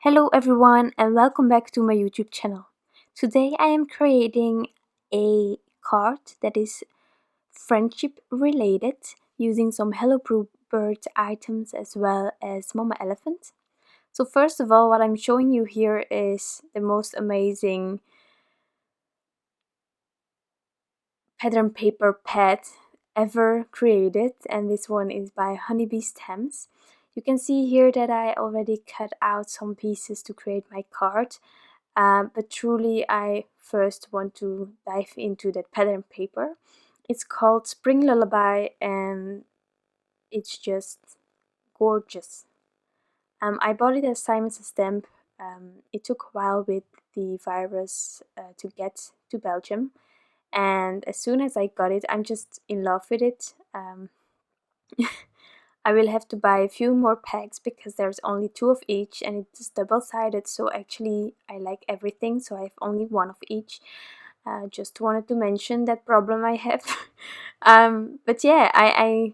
Hello everyone and welcome back to my YouTube channel. Today I am creating a card that is friendship related using some Hello Bluebird items as well as Mama Elephant. So first of all, what I'm showing you here is the most amazing pattern paper pad ever created, and this one is by Honeybee Stamps. You can see here that I already cut out some pieces to create my card. But truly I first want to dive into that pattern paper. It's called Spring Lullaby and it's just gorgeous. I bought it as Simon's stamp. It took a while with the virus to get to Belgium, and as soon as I got it, I'm just in love with it. I will have to buy a few more packs because there's only 2 of each and it's double-sided, so actually I like everything, so I have only 1 of each. Just wanted to mention that problem I have. But yeah, I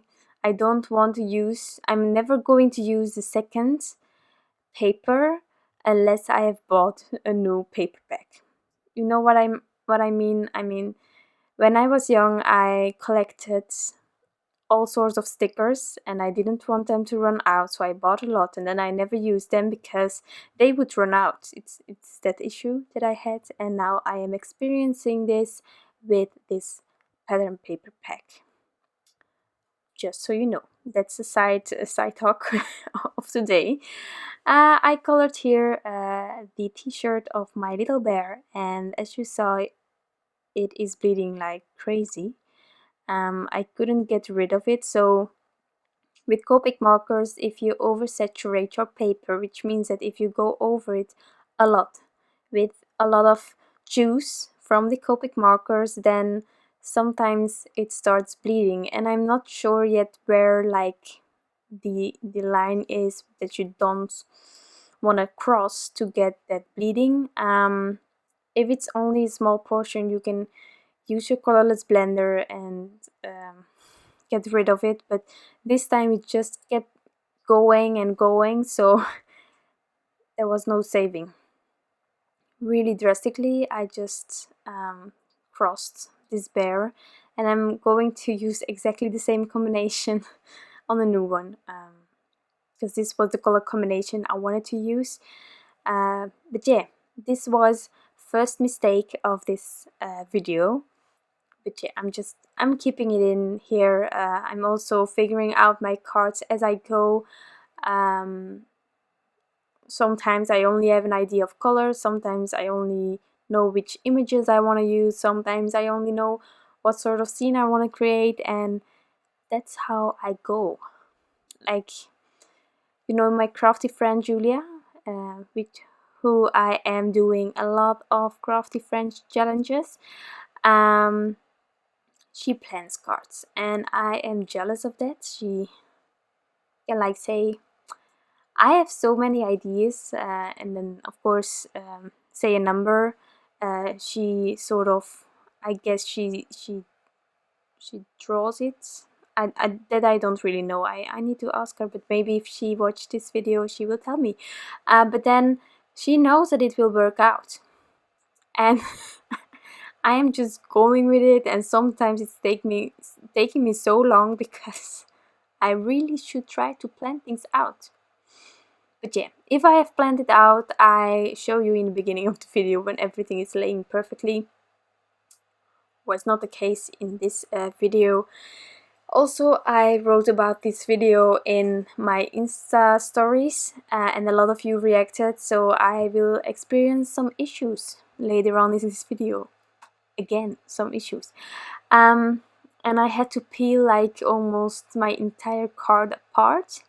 don't want to use, I'm never going to use the second paper unless I have bought a new paper pack. You know what I mean? I mean, when I was young I collected all sorts of stickers and I didn't want them to run out, so I bought a lot and then I never used them because they would run out. It's that issue that I had, and now I am experiencing this with this pattern paper pack. Just so you know, that's a side talk of today. I colored here the t-shirt of my little bear, and as you saw, it is bleeding like crazy. I couldn't get rid of it, so with Copic markers, if you oversaturate your paper, which means that if you go over it a lot with a lot of juice from the Copic markers, then sometimes it starts bleeding, and I'm not sure yet where like the line is that you don't want to cross to get that bleeding. If it's only a small portion, you can use your colorless blender and get rid of it, but this time it just kept going and going, so there was no saving. Really drastically, I just crossed this bear, and I'm going to use exactly the same combination on a new one, because this was the color combination I wanted to use. But yeah, this was first mistake of this video. But yeah, I'm keeping it in here. I'm also figuring out my cards as I go. Sometimes I only have an idea of colors, sometimes I only know which images I want to use, sometimes I only know what sort of scene I want to create, and that's how I go. Like, you know, my crafty friend Julia, with who I am doing a lot of crafty friends challenges. She plans cards and I am jealous of that. She can like say, I have so many ideas, and then of course say a number. She sort of, I guess she draws it. That I don't really know. I need to ask her, but maybe if she watched this video she will tell me. But then she knows that it will work out, and I am just going with it, and sometimes it's taking me so long because I really should try to plan things out. But yeah, if I have planned it out, I show you in the beginning of the video when everything is laying perfectly. Was not the case in this video. Also, I wrote about this video in my Insta stories, and a lot of you reacted, so I will experience some issues later on in this video. Again, some issues. And I had to peel like almost my entire card apart.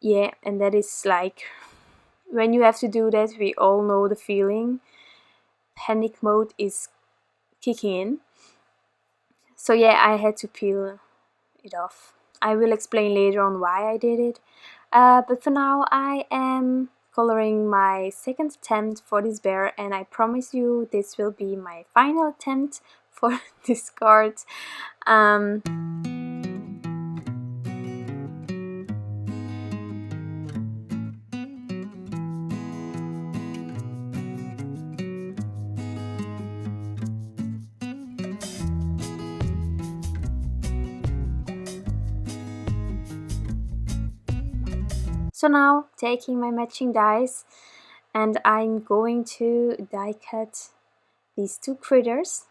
Yeah, and that is like, when you have to do that, we all know the feeling. Panic mode is kicking in. So yeah, I had to peel it off. I will explain later on why I did it. But for now, I am coloring my second attempt for this bear, and I promise you this will be my final attempt for this card. So now taking my matching dies, and I'm going to die cut these two critters.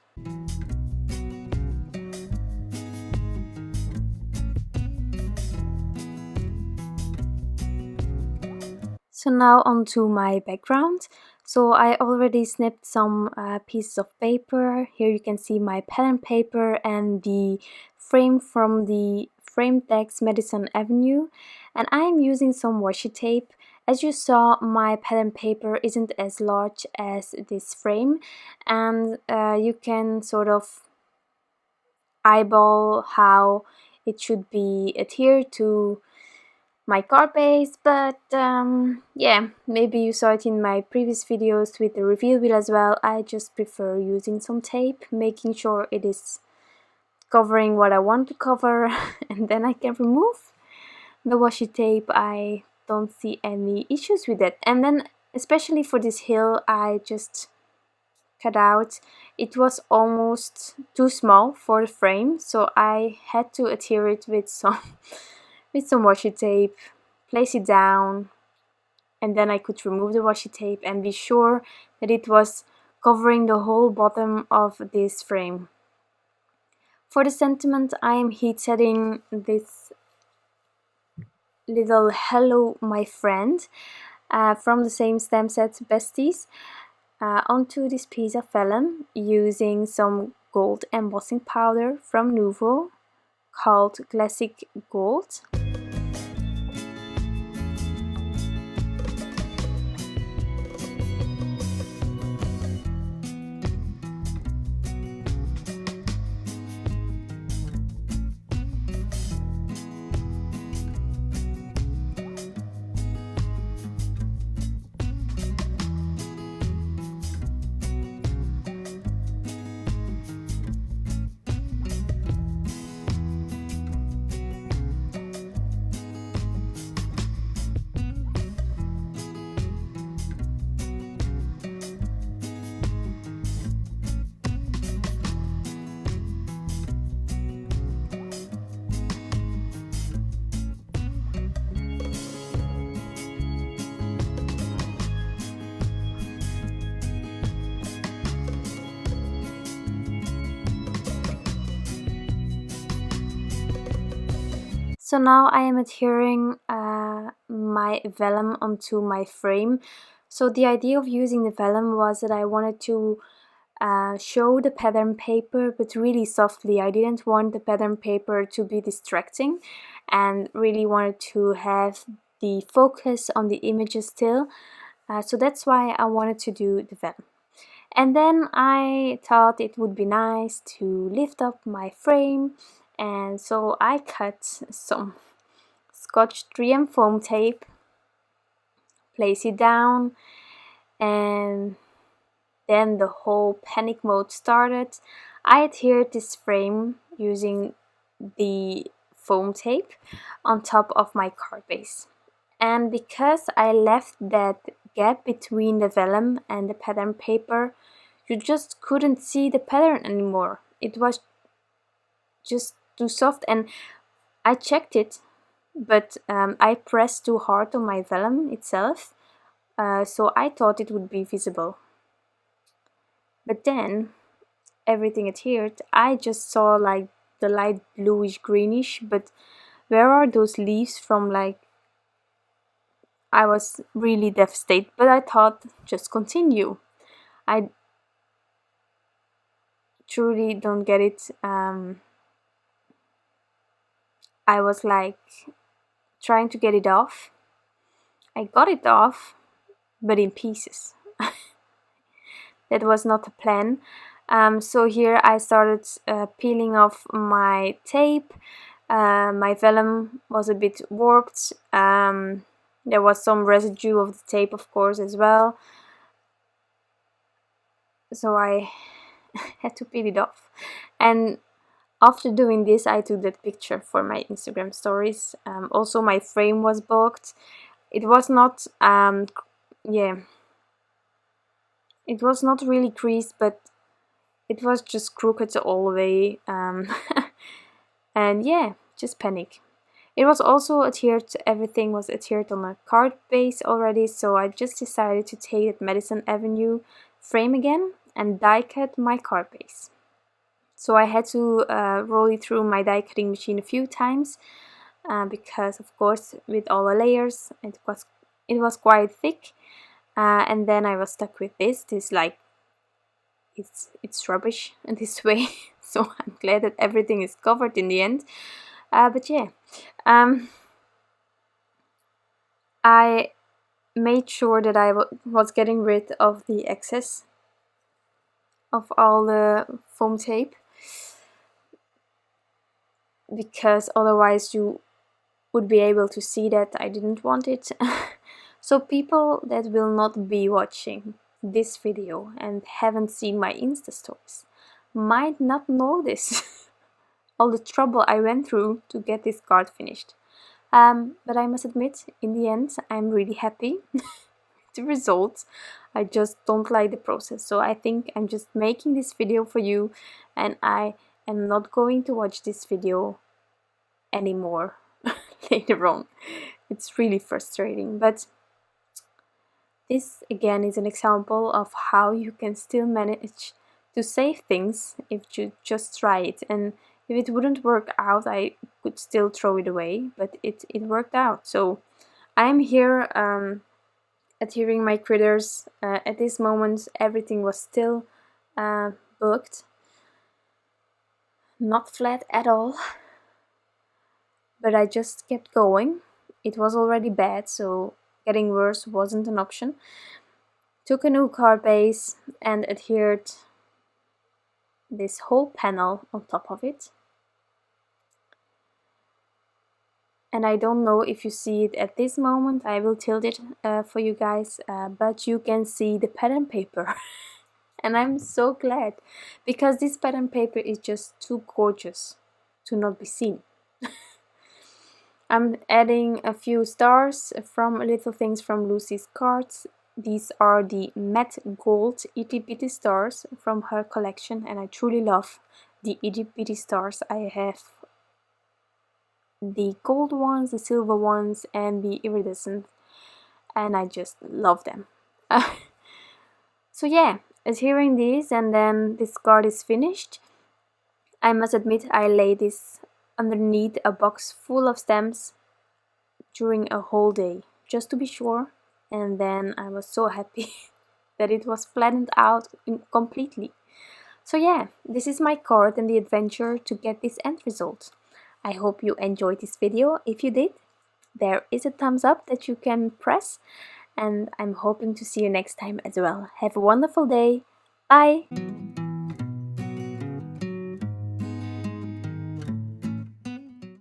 So now onto my background. So I already snipped some pieces of paper. Here you can see my pattern paper and the frame from the frame text Madison Avenue, and I'm using some washi tape. As you saw, my pattern paper isn't as large as this frame, and you can sort of eyeball how it should be adhered to my card base, but yeah, maybe you saw it in my previous videos with the reveal wheel as well. I just prefer using some tape, making sure it is covering what I want to cover, and then I can remove the washi tape. I don't see any issues with it. And then especially for this hill, I just cut out. It was almost too small for the frame, so I had to adhere it with some washi tape, place it down, and then I could remove the washi tape and be sure that it was covering the whole bottom of this frame. For the sentiment, I am heat setting this little hello my friend from the same stamp set Besties onto this piece of vellum using some gold embossing powder from Nuvo called Classic Gold. So now I am adhering my vellum onto my frame. So the idea of using the vellum was that I wanted to show the pattern paper, but really softly. I didn't want the pattern paper to be distracting and really wanted to have the focus on the images still. So that's why I wanted to do the vellum. And then I thought it would be nice to lift up my frame, and so I cut some Scotch 3M foam tape, place it down, and then the whole panic mode started. I adhered this frame using the foam tape on top of my card base. And because I left that gap between the vellum and the pattern paper, you just couldn't see the pattern anymore. It was just too soft, and I checked it, but I pressed too hard on my vellum itself, so I thought it would be visible. But then everything adhered. I just saw like the light bluish greenish, but where are those leaves from? Like, I was really devastated, but I thought just continue. I truly don't get it. I was like trying to get it off. I got it off, but in pieces. That was not the plan. So here I started peeling off my tape. My vellum was a bit warped. There was some residue of the tape, of course, as well. So I had to peel it off. And after doing this, I took that picture for my Instagram stories. Also, my frame was bugged. It was not, it was not really creased, but it was just crooked all the way. And yeah, just panic. It was also adhered, everything was adhered on a card base already, so I just decided to take that Madison Avenue frame again and die cut my card base. So I had to roll it through my die cutting machine a few times because of course with all the layers it was quite thick, and then I was stuck with this like it's rubbish in this way. So I'm glad that everything is covered in the end. But yeah, I made sure that I was getting rid of the excess of all the foam tape, because otherwise you would be able to see that I didn't want it. So people that will not be watching this video and haven't seen my Insta stories might not know this. All the trouble I went through to get this card finished. But I must admit, in the end, I'm really happy with the results. I just don't like the process. So I think I'm just making this video for you, and I am not going to watch this video anymore later on. It's really frustrating, but this again is an example of how you can still manage to save things if you just try it. And if it wouldn't work out, I could still throw it away, but it worked out. So I'm here adhering my critters. At this moment everything was still booked, not flat at all, but I just kept going. It was already bad, so getting worse wasn't an option. Took a new card base and adhered this whole panel on top of it. And I don't know if you see it at this moment. I will tilt it for you guys, but you can see the pattern paper. And I'm so glad, because this pattern paper is just too gorgeous to not be seen. I'm adding a few stars from Little Things from Lucy's cards. These are the matte gold itty bitty stars from her collection, and I truly love the itty bitty stars. I have the gold ones, the silver ones, and the iridescent, and I just love them. So yeah, adhering these, and then this card is finished. I must admit I laid this underneath a box full of stamps during a whole day, just to be sure, and then I was so happy that it was flattened out completely. So yeah, this is my card and the adventure to get this end result. I hope you enjoyed this video. If you did, there is a thumbs up that you can press, and I'm hoping to see you next time as well. Have a wonderful day. Bye!